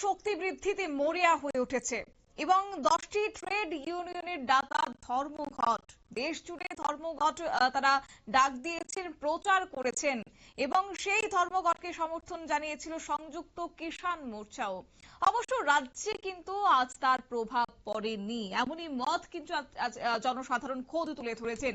শক্তি বৃদ্ধিতে মরিয়া হয়ে উঠেছে এবং 10টি ট্রেড ইউনিয়নের ডাকা ধর্মঘট দেশ জুড়ে ধর্মঘট তারা ডাক দিয়েছেন, প্রচার করেছেন এবং সেই ধর্মঘটকে সমর্থন জানিয়েছিল সংযুক্ত কিষাণ মোর্চাও। অবশ্য রাজ্যে কিন্তু আজ তার প্রভাব পড়েনি, এমনই মত কিন্তু জনসাধারণ খোদ তুলে ধরেছেন।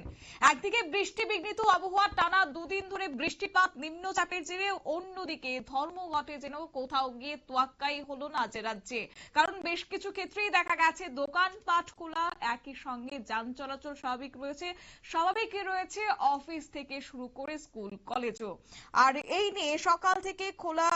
একদিকে বৃষ্টি বিঘ্নিত আবহাওয়া, টানা দুদিন ধরে বৃষ্টিপাত, নিম্নচাপের জেরে, অন্যদিকে ধর্মঘটে যেন কোথাও গিয়ে তোয়াক্কাই হলো না যে রাজ্যে, কারণ বেশ কিছু ক্ষেত্রেই দেখা গেছে দোকানপাট খোলা, একই সঙ্গে যান চলাচল স্বাভাবিক রয়েছে অফিস থেকে শুরু করে স্কুল কলেজও। আর এই নিয়ে সকাল থেকে খোলা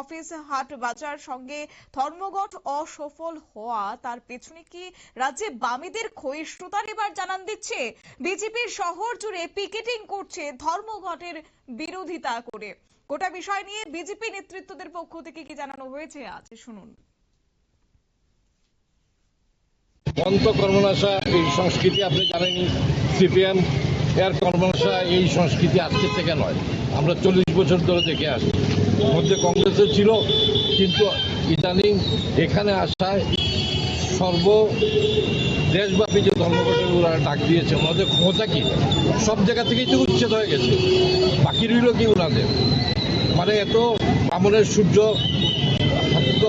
অফিস, হাট বাজার, সঙ্গে ধর্মঘট অসফল হওয়া, তার পেছনে কি রাজ্যে বামেদের ক্ষয়িষ্ণুতার এবার জানান দিচ্ছে? বিজেপির শহর জুড়ে পিকেটিং করছে ধর্মঘটের বিরোধিতা করে। গোটা বিষয় নিয়ে বিজেপি নেতৃত্বদের পক্ষ থেকে কি জানানো হয়েছে আজ শুনুন। বন্ধ কর্মনাশা এই সংস্কৃতি আপনি জানেনই, সিপিএম এর কর্মনাশা এই সংস্কৃতি আজকের থেকে নয়, আমরা 40 বছর ধরে দেখে আসি। মধ্যে কংগ্রেসের ছিল, কিন্তু ইদানিং এখানে আসায় দেশব্যাপী যে ধর্মঘটের ওরা ডাক দিয়েছে, ওনাদের ক্ষমতা কি? সব জায়গা থেকেই তো উচ্ছেদ হয়ে গেছে, বাকি রইল কি ওনাদের? মানে এত বামনের সূর্য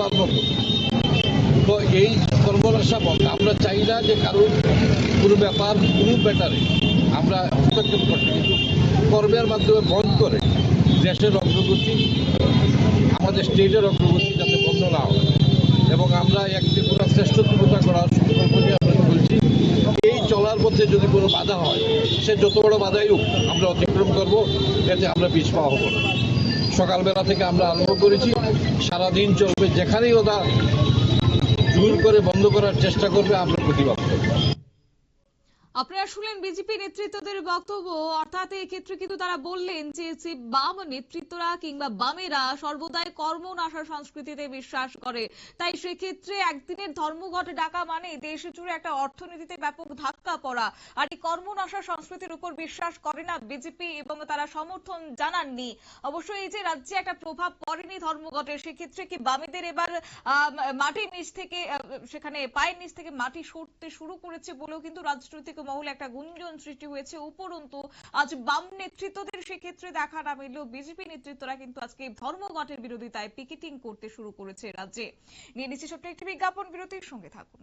আর মতো। তো এই কর্মনাশা বন্ধ, আমরা চাই না যে কারোর কোনো ব্যাপার কোনো ব্যাটারে আমরা হস্তক্ষেপ করতে, কিন্তু কর্মের মাধ্যমে বন্ধ করে দেশের অগ্রগতি, আমাদের স্টেটের অগ্রগতি যাতে বন্ধ না হয়, এবং আমরা একটি পুরো শ্রেষ্ঠত্বতা করার সংকল্প নিয়ে আমরা বলছি। এই চলার মধ্যে যদি কোনো বাধা হয়, সে যত বড় বাধাই হোক আমরা অতিক্রম করবো, এতে আমরা পিছপা হব না। সকালবেলা থেকে আমরা আরম্ভ করেছি, সারাদিন চলবে, যেখানেই ওরা জোর করে বন্ধ করার চেষ্টা করবে আমরা প্রতিবাদ করব। আপনারা শুনলেন বিজেপি নেতৃত্বদের বক্তব্য। অর্থাৎ এই ক্ষেত্রে কিন্তু তারা বললেন যে বাম নেতৃত্বরা কিংবা বামেরা সর্বদাই কর্মনাশা সংস্কৃতিতে বিশ্বাস করে, তাই সেক্ষেত্রে একদিনের ধর্মঘট ডাকা মানে দেশে জুড়ে একটা অর্থনীতিতে ব্যাপক ধাক্কা পড়া। আর এই কর্মনাশা সংস্কৃতির উপর বিশ্বাস করে না বিজেপি এবং তারা সমর্থন জানাননি। অবশ্যই এই যে রাজ্যে একটা প্রভাব পড়েনি ধর্মঘটের, সেক্ষেত্রে কি বামেদের এবার মাটির নিচ থেকে, সেখানে পায়ের নিচ থেকে মাটি সরতে শুরু করেছে বলেও কিন্তু রাজনৈতিক মহলে একটা গুঞ্জন সৃষ্টি হয়েছে। উপরন্তু আজ বাম নেতৃত্বদের সেক্ষেত্রে দেখা না মিললেও বিজেপি নেতৃত্বরা কিন্তু আজকে ধর্মঘটের বিরোধিতায় পিকেটিং করতে শুরু করেছে রাজ্যে। নিয়ে নিচ্ছে ছোট্ট একটি বিজ্ঞাপন বিরতির, সঙ্গে থাকুন।